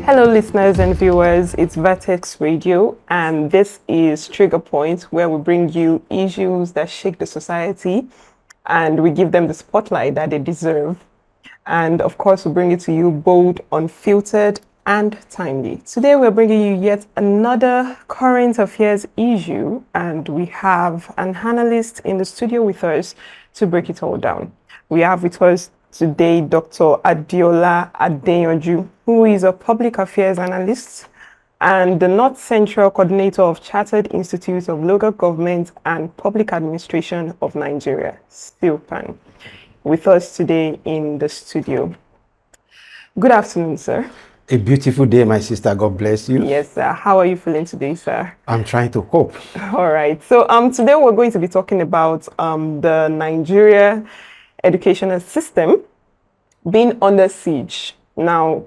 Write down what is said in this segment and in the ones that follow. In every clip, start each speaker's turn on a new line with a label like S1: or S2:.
S1: Hello, listeners and viewers. It's Vertex Radio, and this is Trigger Point, where we bring you issues that shake the society and we give them the spotlight that they deserve. And of course, we bring it to you bold, unfiltered, and timely. Today, we're bringing you yet another current affairs issue, and we have an analyst in the studio with us to break it all down. We have with us today Dr. Adeola Adeyanju, who is a public affairs analyst and the North Central Coordinator of Chartered Institute of Local Government and Public Administration of Nigeria, STILPAN, with us today in the studio. Good afternoon, sir.
S2: A beautiful day, my sister. God bless you.
S1: Yes, sir. How are you feeling today, sir?
S2: I'm trying to cope.
S1: All right. So today we're going to be talking about the Nigeria educational system being under siege. Now,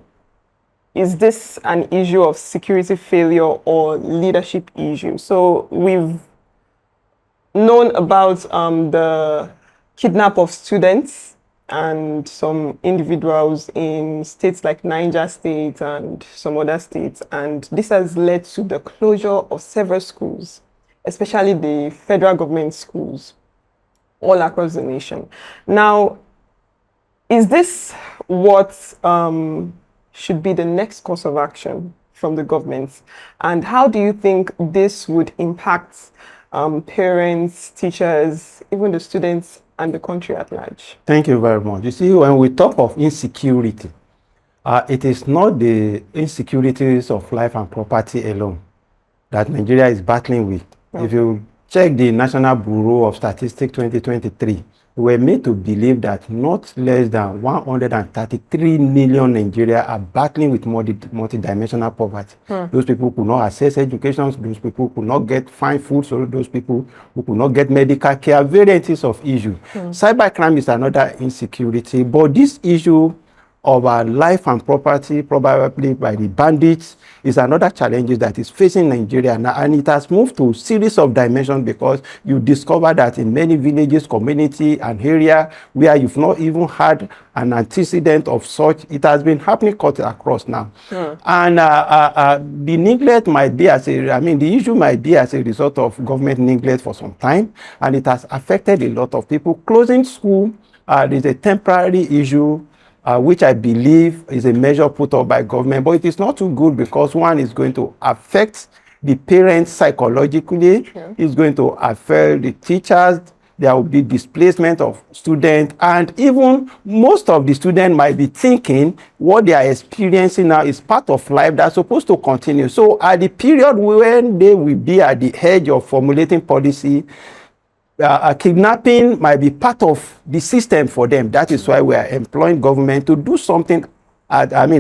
S1: is this an issue of security failure or leadership issue? So we've known about the kidnap of students and some individuals in states like Niger State and some other states, and this has led to the closure of several schools, especially the federal government schools all across the nation. Now, is this what should be the next course of action from the government? And how do you think this would impact parents, teachers, even the students and the country at large?
S2: Thank you very much. You see, when we talk of insecurity, it is not the insecurities of life and property alone that Nigeria is battling with. Okay. If you check the National Bureau of Statistics 2023, we were made to believe that not less than 133 million Nigeria are battling with multidimensional poverty. Those people could not access education, those people could not get fine food, so those people who could not get medical care, varieties of issues. Cybercrime is another insecurity, but this issue of our life and property, probably by the bandits, is another challenge that is facing Nigeria now, and it has moved to a series of dimensions because you discover that in many villages, community, and area where you've not even had an antecedent of such, it has been happening cut across now. And the neglect might be the issue might be as a result of government neglect for some time, and it has affected a lot of people. Closing school is a temporary issue, which I believe is a measure put up by government, but it is not too good because one is going to affect the parents psychologically, it's going to affect the teachers, there will be displacement of students, and even most of the students might be thinking what they are experiencing now is part of life that's supposed to continue. So at the period when they will be at the edge of formulating policy, kidnapping might be part of the system for them. That is why we are employing government to do something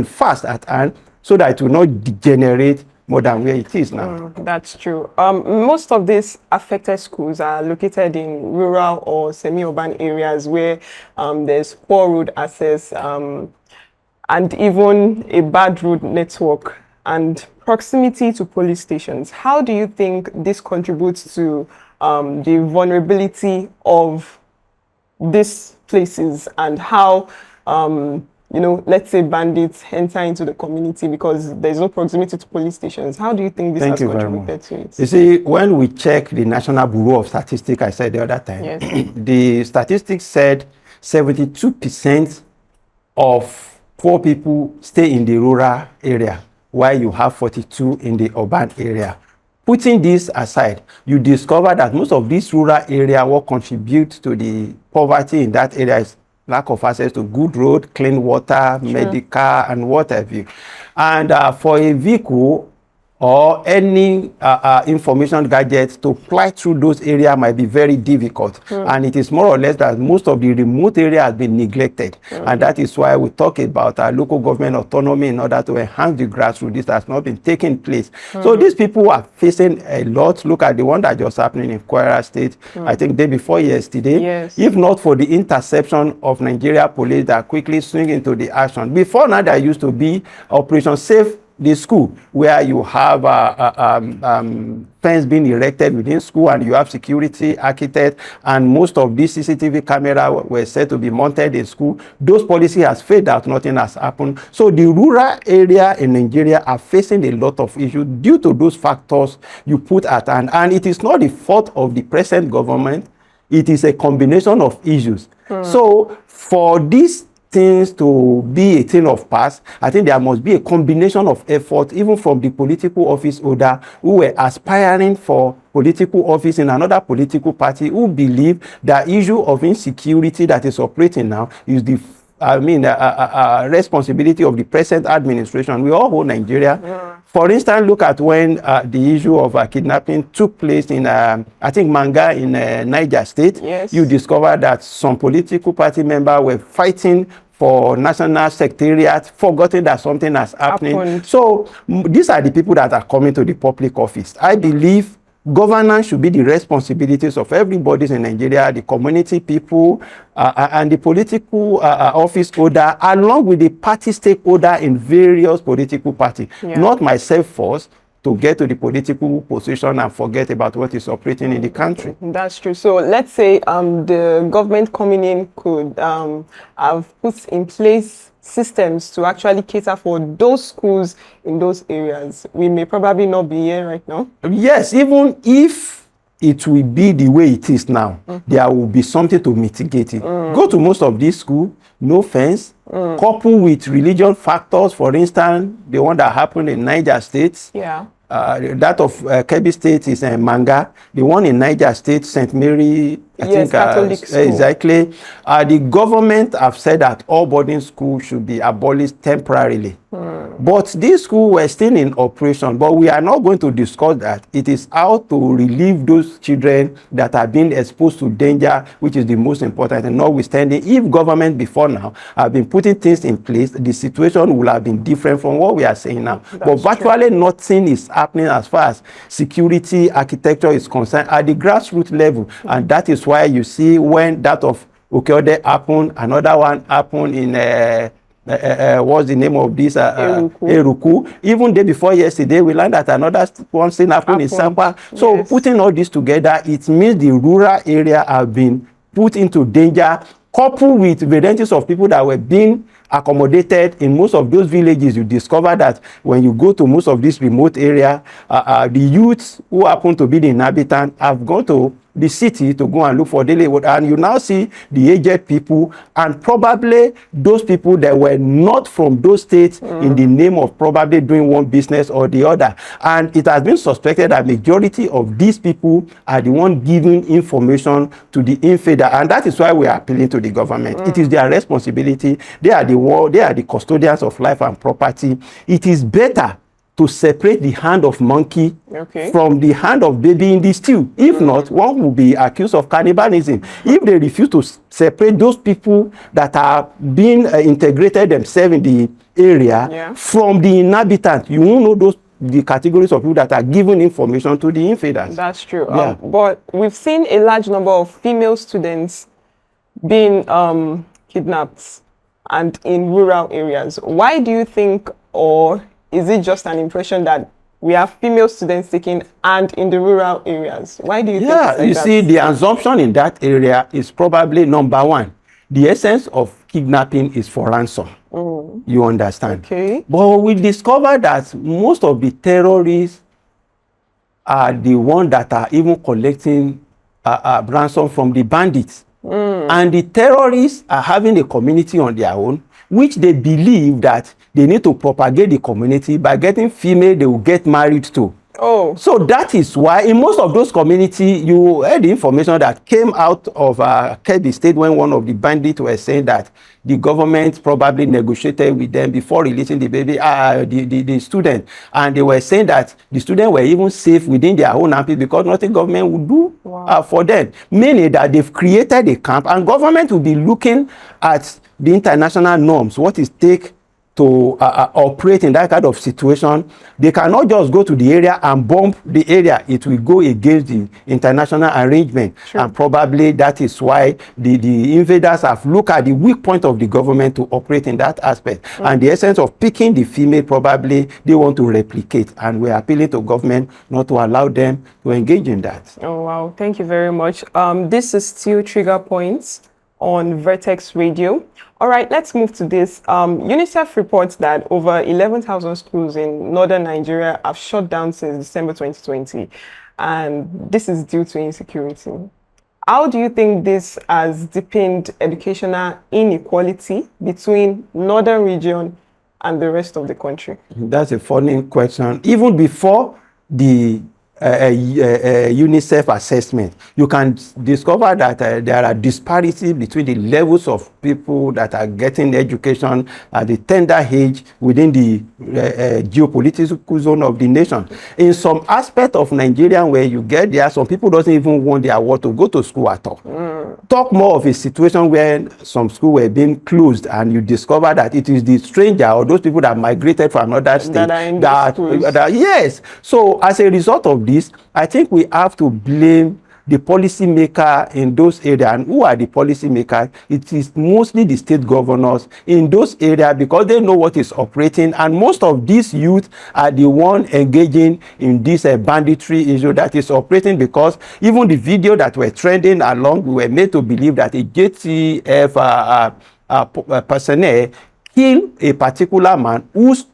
S2: fast at hand so that it will not degenerate more than where it is now.
S1: That's true. Most of these affected schools are located in rural or semi-urban areas where there's poor road access and even a bad road network and proximity to police stations. How do you think this contributes to the vulnerability of these places and how, let's say bandits enter into the community because there's no proximity to police stations? How do you think this has contributed to it?
S2: You see, when we check the National Bureau of Statistics, I said the other time, the statistics said 72% of poor people stay in the rural area, while you have 42% in the urban area. Putting this aside, you discover that most of these rural areas what contribute to the poverty in that area is lack of access to good road, clean water, medical, and what have you. And for a vehicle or any information gadgets to fly through those areas might be very difficult. And it is more or less that most of the remote area has been neglected. And that is why we talk about local government autonomy in order to enhance the grassroots. This has not been taking place. So these people are facing a lot. Look at the one that just happening in Kwara State, I think day before yesterday. If not for the interception of Nigeria police that quickly swing into the action. Before now, there used to be Operation Safe the school, where you have fence being erected within school, and you have security architect, and most of these CCTV camera were said to be mounted in school. Those policy has failed out, nothing has happened. So the rural area in Nigeria are facing a lot of issues due to those factors you put at hand. And it is not the fault of the present government, it is a combination of issues. So for these things to be a thing of past, I think there must be a combination of effort, even from the political office holder who were aspiring for political office in another political party, who believe the issue of insecurity that is operating now is the responsibility of the present administration. We all hold Nigeria. For instance, look at when the issue of kidnapping took place in, I think, Manga in Niger State.
S1: Yes.
S2: You discover that some political party members were fighting for national secretariat, forgetting that something has happened. So these are the people that are coming to the public office. I believe governance should be the responsibilities of everybody in Nigeria, the community people, and the political office holder, along with the party stakeholder in various political parties. Not myself first to get to the political position and forget about what is operating in the country.
S1: That's true. So let's say the government coming in could have put in place systems to actually cater for those schools in those areas. We may probably not be here right now.
S2: Yes, even if it will be the way it is now, there will be something to mitigate it. Go to most of these schools, no fence, coupled with religion factors. For instance, the one that happened in Niger State.
S1: Yeah.
S2: That of Kebbi State is Manga. The one in Niger State, St. Mary, I think,
S1: Catholic school.
S2: Exactly. The government have said that all boarding schools should be abolished temporarily. But these schools were still in operation. But we are not going to discuss that. It is how to relieve those children that are being exposed to danger, which is the most important. And notwithstanding, if government before now have been putting things in place, the situation will have been different from what we are saying now. But virtually nothing is happening as far as security architecture is concerned at the grassroots level. And that is why you see when that of Okeode happened, another one happened in what's the name of this? Eruku. Even day before yesterday, we learned that another one thing happened in Sampa. So putting all this together, it means the rural area have been put into danger, coupled with varieties of people that were being accommodated in most of those villages. You discover that when you go to most of this remote area, the youths who happen to be the inhabitants have gone to the city to go and look for daily work, and you now see the aged people and probably those people that were not from those states in the name of probably doing one business or the other. And it has been suspected that majority of these people are the one giving information to the invader, and that is why we are appealing to the government. It is their responsibility. They are the custodians of life and property. It is better to separate the hand of monkey from the hand of baby in the stew. If not, one will be accused of cannibalism. If they refuse to separate those people that are being integrated themselves in the area from the inhabitants, you won't know the categories of people that are giving information to the invaders.
S1: That's true. But we've seen a large number of female students being kidnapped and in rural areas. Why do you think, or is it just an impression that we have female students taken and in the rural areas? Why do you think it's like
S2: you
S1: that?
S2: see, the assumption in that area is probably number one. The essence of kidnapping is for ransom. You understand?
S1: Okay.
S2: But we discovered that most of the terrorists are the ones that are even collecting ransom from the bandits. And the terrorists are having a community on their own, which they believe that they need to propagate the community by getting female they will get married to. So that is why in most of those communities, you heard the information that came out of Kebbi State when one of the bandits were saying that the government probably negotiated with them before releasing the baby, the student. And they were saying that the students were even safe within their own army because nothing government would do for them. Meaning that they've created a camp and government will be looking at the international norms, what is take to operate in that kind of situation, they cannot just go to the area and bomb the area. It will go against the international arrangement.
S1: True.
S2: And probably that is why the invaders have looked at the weak point of the government to operate in that aspect. And the essence of picking the female, probably they want to replicate. And we're appealing to government not to allow them to engage in that.
S1: Oh, wow. Thank you very much. This is still Trigger Points on Vertex Radio. All right, let's move to this. UNICEF reports that over 11,000 schools in northern Nigeria have shut down since December 2020, and this is due to insecurity. How do you think this has deepened educational inequality between northern region and the rest of the country?
S2: That's a funny question. Even before the UNICEF assessment, you can discover that there are disparities between the levels of people that are getting education at the tender age within the geopolitical zone of the nation. In some aspect of Nigeria where you get there, some people doesn't even want their word to go to school at all. Talk more of a situation where some schools were being closed and you discover that it is the stranger or those people that migrated from another state that yes. So as a result of this, I think we have to blame the policymaker in those areas. And who are the policymakers? It is mostly the state governors in those areas because they know what is operating. And most of these youth are the one engaging in this banditry issue that is operating, because even the video that were trending along, we were made to believe that a JTF personnel killed a particular man whose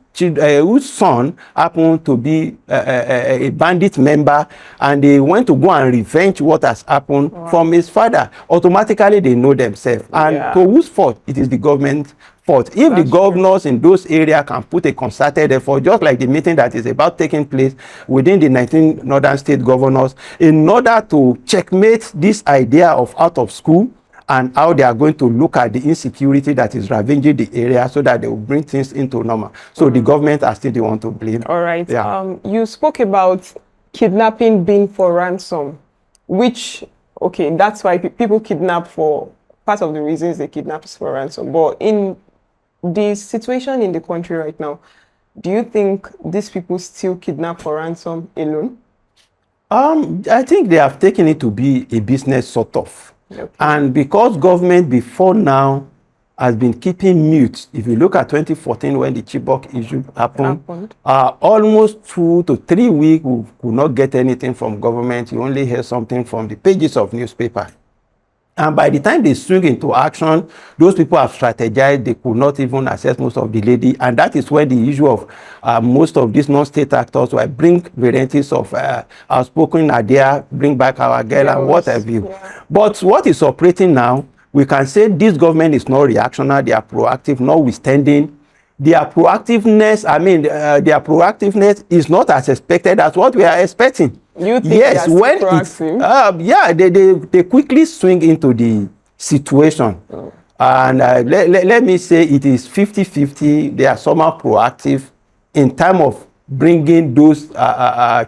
S2: son happened to be a bandit member, and they went to go and revenge what has happened from his father. Automatically, they know themselves. And to whose fault? It is the government's fault. If the governors in those areas can put a concerted effort, just like the meeting that is about taking place within the 19 northern state governors, in order to checkmate this idea of out of school, and how they are going to look at the insecurity that is ravaging the area so that they will bring things into normal. So the government are still the one to blame.
S1: All right.
S2: Yeah.
S1: You spoke about kidnapping being for ransom, which, okay, that's why people kidnap for, part of the reasons they kidnap is for ransom. But in the situation in the country right now, do you think these people still kidnap for ransom alone?
S2: I think they have taken it to be a business sort of.
S1: Okay.
S2: And because government before now has been keeping mute, if you look at 2014 when the Chibok issue happened. Almost 2 to 3 weeks we could not get anything from government. You only hear something from the pages of newspaper. And by the time they swing into action, those people have strategized. They could not even access most of the lady. And that is when the issue of most of these non-state actors will bring varieties of outspoken idea, bring back our girl and what have you. Yeah. But what is operating now, we can say this government is not reactionary. They are proactive, notwithstanding. Their proactiveness, their proactiveness is not as expected as what we are expecting.
S1: You think
S2: yes, when it's, they quickly swing into the situation. And let me say it is 50-50. They are somehow proactive in time of bringing those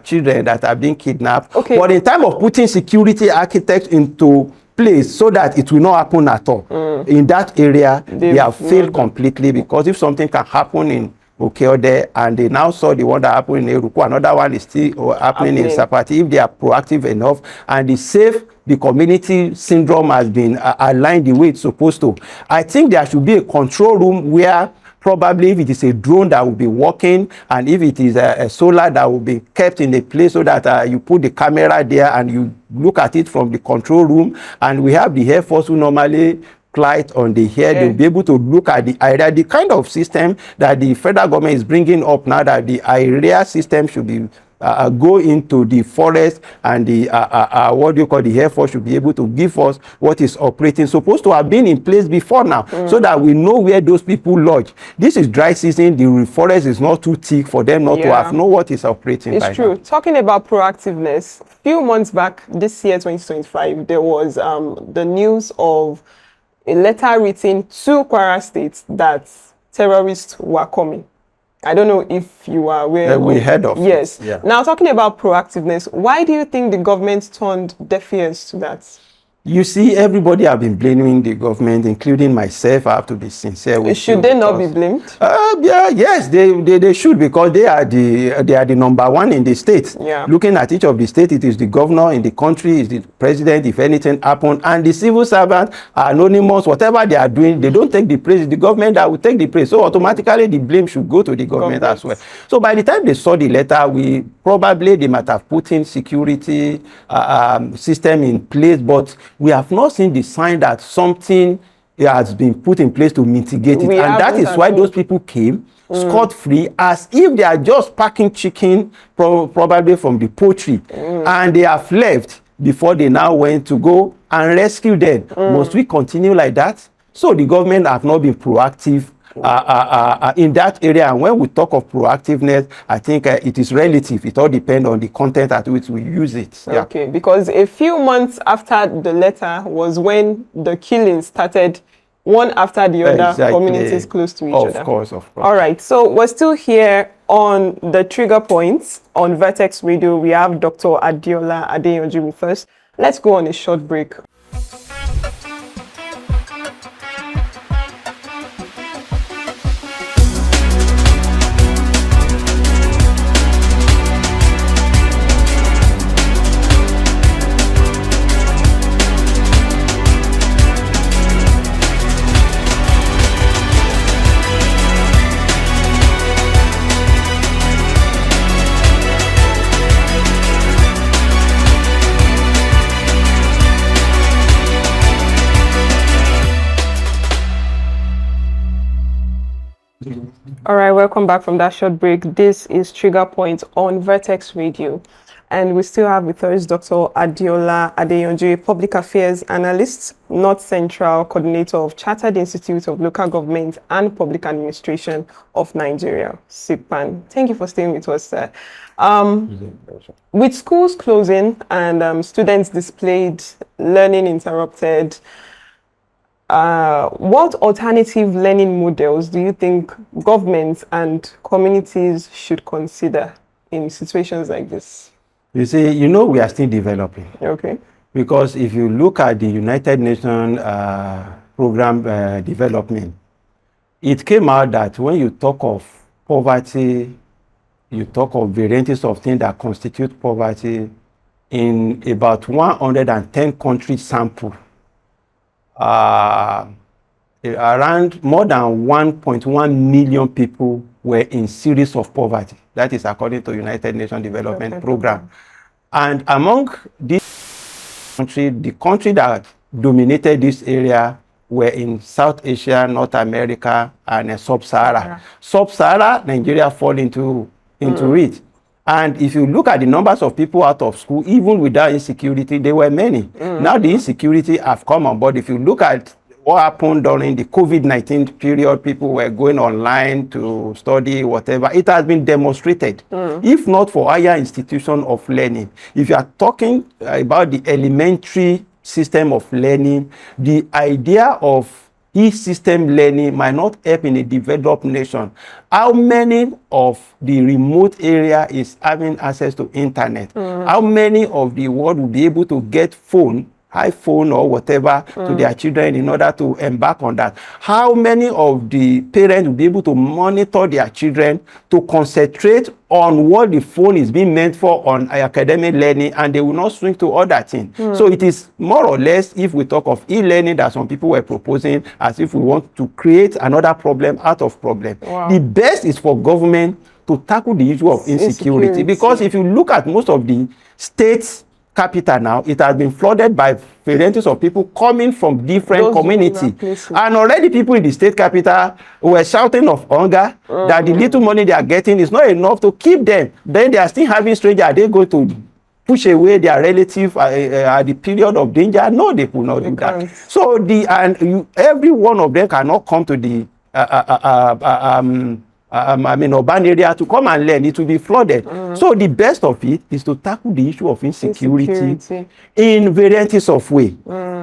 S2: children that are being kidnapped. Okay. But in time of putting security architects into place so that it will not happen at all. In that area, they have failed completely, because if something can happen in Okeode and they now saw the one that happened in Eruku, another one is still happening in Sapati, if they are proactive enough and the community syndrome has been aligned the way it's supposed to, I think there should be a control room where probably if it is a drone that will be working, and if it is a solar that will be kept in a place so that you put the camera there and you look at it from the control room, and we have the Air Force who normally flight on the air, they'll be able to look at the area, the kind of system that the federal government is bringing up now, that the area system should be go into the forest, and the what do you call the Air Force should be able to give us what is operating, supposed to have been in place before now, so that we know where those people lodge. This is dry season, the forest is not too thick for them not to have know what is operating.
S1: It's true. Now. Talking about proactiveness, a few months back, this year 2025, there was the news of a letter written to Kwara State that terrorists were coming. I don't know if you are aware.
S2: We heard of
S1: yes.
S2: It. Yeah.
S1: Now, talking about proactiveness, why do you think the government turned deaf ears to that?
S2: You see, everybody have been blaming the government, including myself. I have to be sincere with you.
S1: Should they not be blamed?
S2: Yes, they should, because they are the number one in the state.
S1: Yeah.
S2: Looking at each of the states, it is the governor in the country, is the president, if anything happen, and the civil servants are anonymous. Whatever they are doing, they don't take the praise. The government that will take the praise. So automatically the blame should go to the government as well. So by the time they saw the letter, they might have put in security system in place, but we have not seen the sign that something has been put in place to mitigate it. And that is why those people came scot-free, as if they are just packing chicken probably from the poultry, and they have left before they now went to go and rescue them. Must we continue like that? So the government have not been proactive in that area. And when we talk of proactiveness, I think it is relative. It all depends on the content at which we use it. Yeah.
S1: Okay, because a few months after the letter was when the killings started, one after the other, communities close to each other.
S2: Of course.
S1: All right, so we're still here on the trigger points on Vertex Radio. We have Dr. Adeola Adeyanju with us. Let's go on a short break. All right, welcome back from that short break. This is Trigger Point on Vertex Radio. And we still have with us Dr. Adeola Adeyanju, Public Affairs Analyst, North Central Coordinator of Chartered Institute of Local Government and Public Administration of Nigeria, SIPAN. Thank you for staying with us, sir. With schools closing and students displayed, learning interrupted, what alternative learning models do you think governments and communities should consider in situations like this?
S2: You see, we are still developing.
S1: Okay.
S2: Because if you look at the United Nations program development, it came out that when you talk of poverty, you talk of varieties of things that constitute poverty in about 110 countries sample. Around more than 1.1 million people were in series of poverty. That is according to United Nations Development Program. And among these countries, the country that dominated this area were in South Asia, North America, and Sub-Sahara. Sub-Sahara, Nigeria fall into it. And if you look at the numbers of people out of school, even without insecurity, there were many. Now the insecurity have come on board. If you look at what happened during the COVID-19 period, people were going online to study, whatever. It has been demonstrated. If not for higher institution of learning, if you are talking about the elementary system of learning, the idea of e-system learning might not help in a developed nation. How many of the remote area is having access to internet? How many of the world will be able to get iPhone or whatever to their children in order to embark on that? How many of the parents will be able to monitor their children to concentrate on what the phone is being meant for on academic learning, and they will not swing to other things? So it is more or less, if we talk of e-learning that some people were proposing, as if we want to create another problem out of problem. The best is for government to tackle the issue of insecurity. Because if you look at most of the states capital now, it has been flooded by varieties of people coming from different communities. And already people in the state capital were shouting of hunger, that the little money they are getting is not enough to keep them. Then they are still having strangers. Are they going to push away their relative at the period of danger? No, they could not do that. So every one of them cannot come to the urban area to come and learn. It will be flooded. So the best of it is to tackle the issue of insecurity in varieties of ways.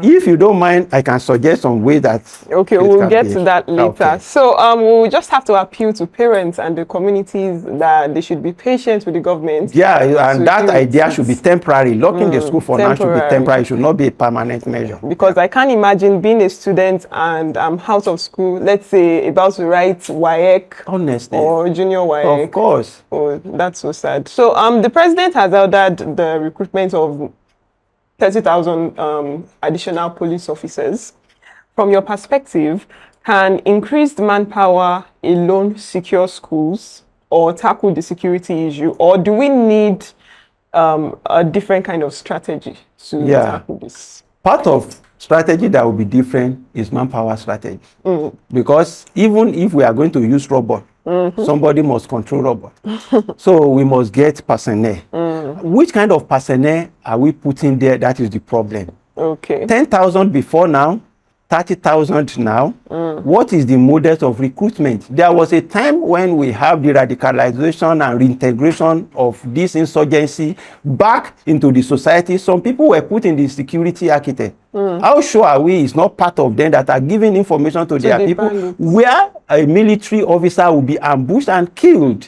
S2: If you don't mind, I can suggest some way that.
S1: Okay, we'll get to that later. Okay. So we'll just have to appeal to parents and the communities that they should be patient with the government.
S2: Yeah, and that idea should be temporary. Locking the school for now should be temporary. It should not be a permanent measure.
S1: Because I can't imagine being a student and I'm out of school, let's say about to write WAEC.
S2: Honestly.
S1: Or junior WAEC.
S2: Of course.
S1: Oh, that's so sad. So the president has ordered the recruitment of 30,000 additional police officers. From your perspective, can increased manpower alone secure schools or tackle the security issue? Or do we need a different kind of strategy to tackle this?
S2: Part of strategy that will be different is manpower strategy. Because even if we are going to use robot, somebody must control robot. So we must get personnel. Which kind of personnel are we putting there? That is the problem.
S1: Okay.
S2: 10,000 before now, 30,000 now. What is the model of recruitment? There was a time when we have the radicalization and reintegration of this insurgency back into the society. Some people were put in the security architect. How sure are we it's not part of them that are giving information to their people where a military officer will be ambushed and killed?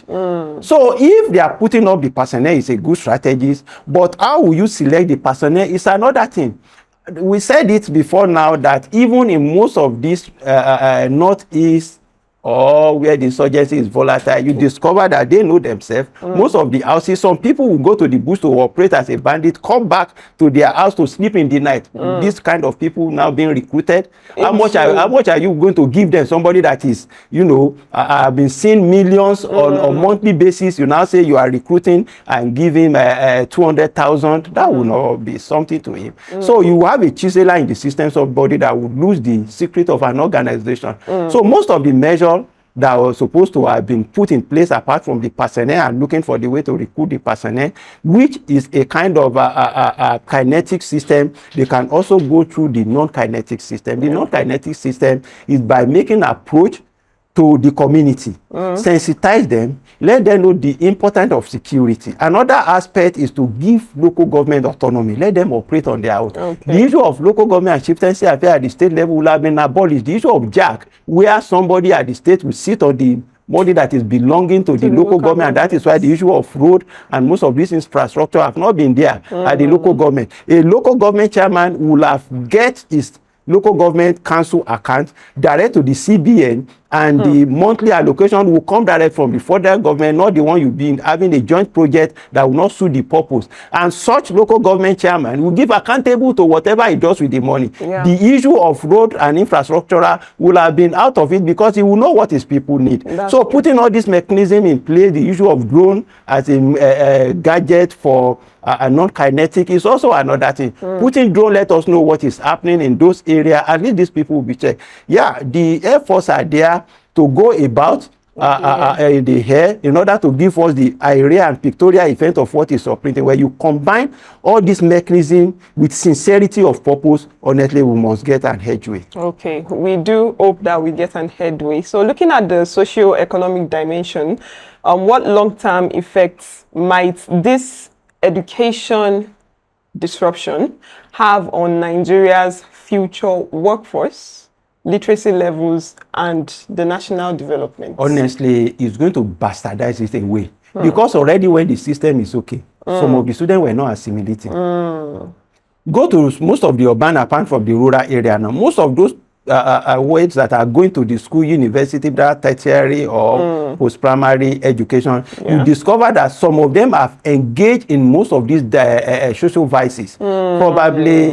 S2: So if they are putting up the personnel, it's a good strategy. But how will you select the personnel is another thing. We said it before now that even in most of these northeast or where the insurgency is volatile, you discover that they know themselves. Most of the houses, some people will go to the bush to operate as a bandit, come back to their house to sleep in the night. This kind of people now being recruited. How much are you going to give them? Somebody that is, I've been seeing millions on a monthly basis. You now say you are recruiting and give him 200,000. That will not be something to him. So you have a chiseler in the system, somebody that would lose the secret of an organization. So most of the measures that was supposed to have been put in place apart from the personnel and looking for the way to recruit the personnel, which is a kind of a kinetic system. They can also go through the non-kinetic system. The non-kinetic system is by making approach to the community, sensitize them, let them know the importance of security. Another aspect is to give local government autonomy, let them operate on their own. The issue of local government and chieftaincy affairs at the state level will have been abolished. The issue of jack, where somebody at the state will sit on the money that is belonging to the local government, and that is why the issue of road and most of this infrastructure have not been there at the local government. A local government chairman will have get his local government council account direct to the CBN, and the monthly allocation will come direct from the federal government, not the one you've been having a joint project that will not suit the purpose. And such local government chairman will give accountable to whatever he does with the money. The issue of road and infrastructure will have been out of it because he will know what his people need. So putting all this mechanism in place, the issue of drone as a gadget for a non-kinetic is also another thing. Putting drone let us know what is happening in those areas. At least these people will be checked. Yeah, the Air Force are there to go about the air in order to give us the area and pictorial effect of what is operating. Where you combine all this mechanism with sincerity of purpose, honestly, we must get an headway. Okay, we do hope that we get an headway. So looking at the socio-economic dimension, what long-term effects might this education disruption have on Nigeria's future workforce, literacy levels, and the national development? Honestly, it's going to bastardize it away. Because already when the system is okay, some of the students were not assimilating. Go to most of the urban, apart from the rural area now, most of those words that are going to the school, university, that tertiary or post-primary education, you discover that some of them have engaged in most of these social vices. Probably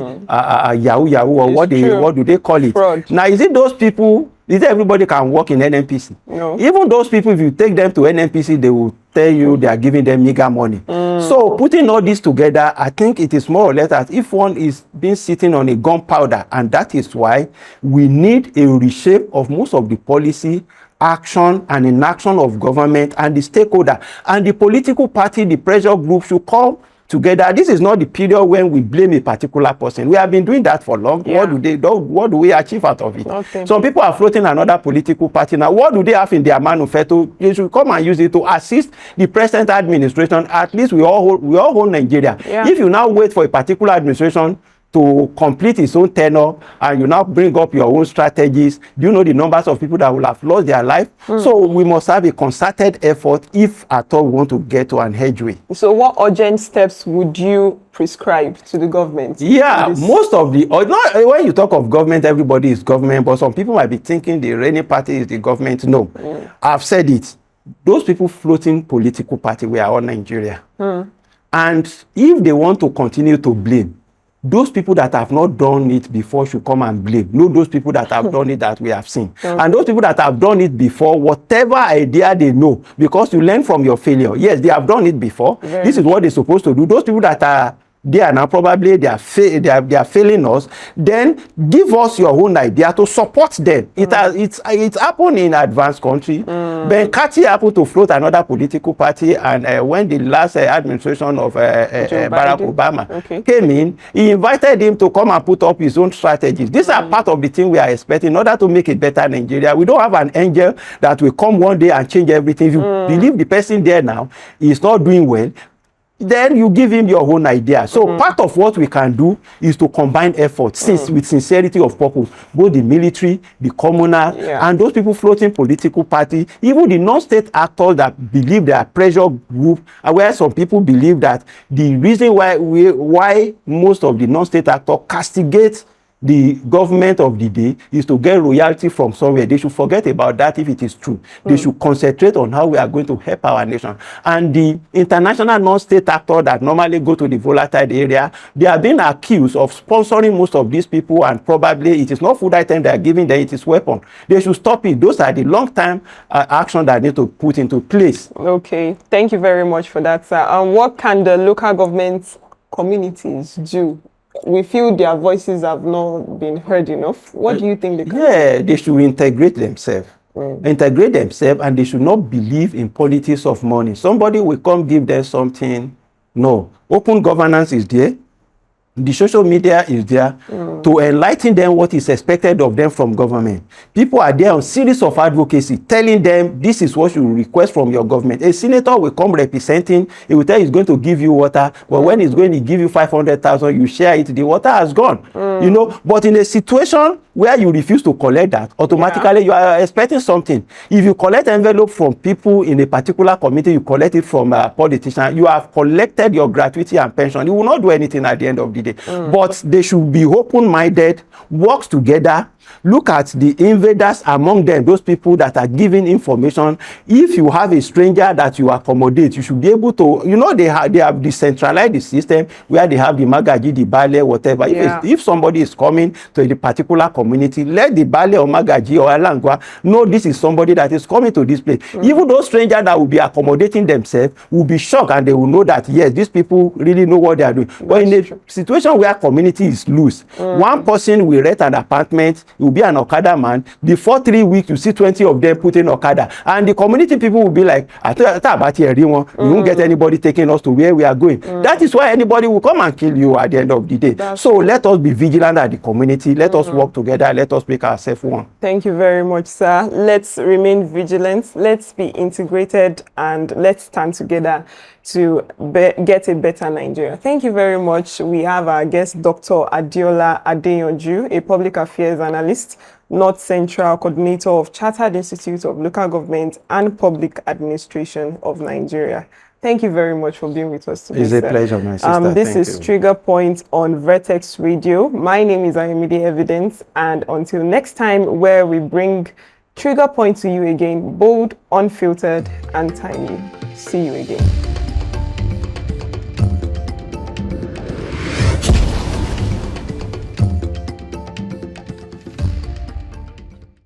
S2: yahoo or what do they call it? Fraud. Now, is it those people? Is it everybody can work in NNPC? No. Even those people, if you take them to NNPC, they will tell you they are giving them meager money. So putting all this together, I think it is more or less as if one is being sitting on a gunpowder, and that is why we need a reshape of most of the policy, action and inaction of government and the stakeholder. And the political party, the pressure group should come together. This is not the period when we blame a particular person. We have been doing that for long.
S1: Yeah.
S2: What do we achieve out of it?
S1: Okay.
S2: Some people are floating another political party now. What do they have in their manifesto? They should come and use it to assist the present administration. At least we all hold Nigeria.
S1: Yeah.
S2: If you now wait for a particular administration to complete its own tenure and you now bring up your own strategies, do you know the numbers of people that will have lost their life? So we must have a concerted effort if at all we want to get to an headway.
S1: So what urgent steps would you prescribe to the government?
S2: Yeah, most of the, when you talk of government, everybody is government, but some people might be thinking the reigning party is the government. No, I've said it. Those people floating political party, we are all Nigeria. And if they want to continue to blame, those people that have not done it before should come and blame. No, those people that have done it that we have seen. And those people that have done it before, whatever idea they know, because you learn from your failure. Yes, they have done it before. This is what they're supposed to do. Those people that are there now, probably they are failing us. Then give us your own idea to support them. It's happened in advanced country. Ben Kati happened to float another political party, and when the last administration of Barack Obama came in, he invited him to come and put up his own strategies. These are part of the thing we are expecting in order to make it better Nigeria. We don't have an angel that will come one day and change everything. If you believe the person there now is not doing well, then you give him your own idea. So part of what we can do is to combine efforts with sincerity of purpose, both the military, the communal, and those people floating political party, even the non-state actors that believe they are pressure group, and where some people believe that the reason why most of the non-state actors castigate the government of the day is to get royalty from somewhere. They should forget about that if it is true. They should concentrate on how we are going to help our nation. And the international non-state actors that normally go to the volatile area, they are being accused of sponsoring most of these people, and probably it is not food item they are giving them, it is weapon. They should stop it. Those are the long-term action that need to put into place.
S1: Okay, thank you very much for that, sir. What can the local government communities do? We feel their voices have not been heard enough. What do you think they can do?
S2: Yeah, they should integrate themselves. Integrate themselves, and they should not believe in politics of money. Somebody will come give them something. No. Open governance is there. The social media is there to enlighten them what is expected of them from government. People are there on series of advocacy telling them this is what you request from your government. A senator will come representing, he will tell you he's going to give you water, but when he's going to give you 500,000, you share it, the water has gone. You know, but in a situation where you refuse to collect that, automatically you are expecting something. If you collect envelope from people in a particular committee, you collect it from a politician, you have collected your gratuity and pension. You will not do anything at the end of the day. But they should be open-minded, work together, look at the invaders among them, those people that are giving information. If you have a stranger that you accommodate, you should be able to, you know, they have decentralized the system where they have the magaji, the bale, whatever. If somebody is coming to a particular community, let the bale or magaji or alangwa know this is somebody that is coming to this place. Even those strangers that will be accommodating themselves will be shocked, and they will know that yes, these people really know what they are doing. But in a situation where community is loose, one person will rent an apartment, it will be an Okada man. Before 3 weeks, you see 20 of them putting Okada, and the community people will be like, we won't get anybody taking us to where we are going. That is why anybody will come and kill you at the end of the day. So let us be vigilant at the community. Let us work together. Let us make ourselves one.
S1: Thank you very much, sir. Let's remain vigilant. Let's be integrated, and let's stand together to get a better Nigeria. Thank you very much. We have our guest, Dr. Adeola Adeyanju, a public affairs analyst, North Central Coordinator of Chartered Institute of Local Government and Public Administration of Nigeria. Thank you very much for being with us today.
S2: It's a pleasure, my sister.
S1: This is Trigger Point on Vertex Radio. My name is Ayomide Evidence, and until next time, where we bring Trigger Point to you again, bold, unfiltered, and timely. See you again.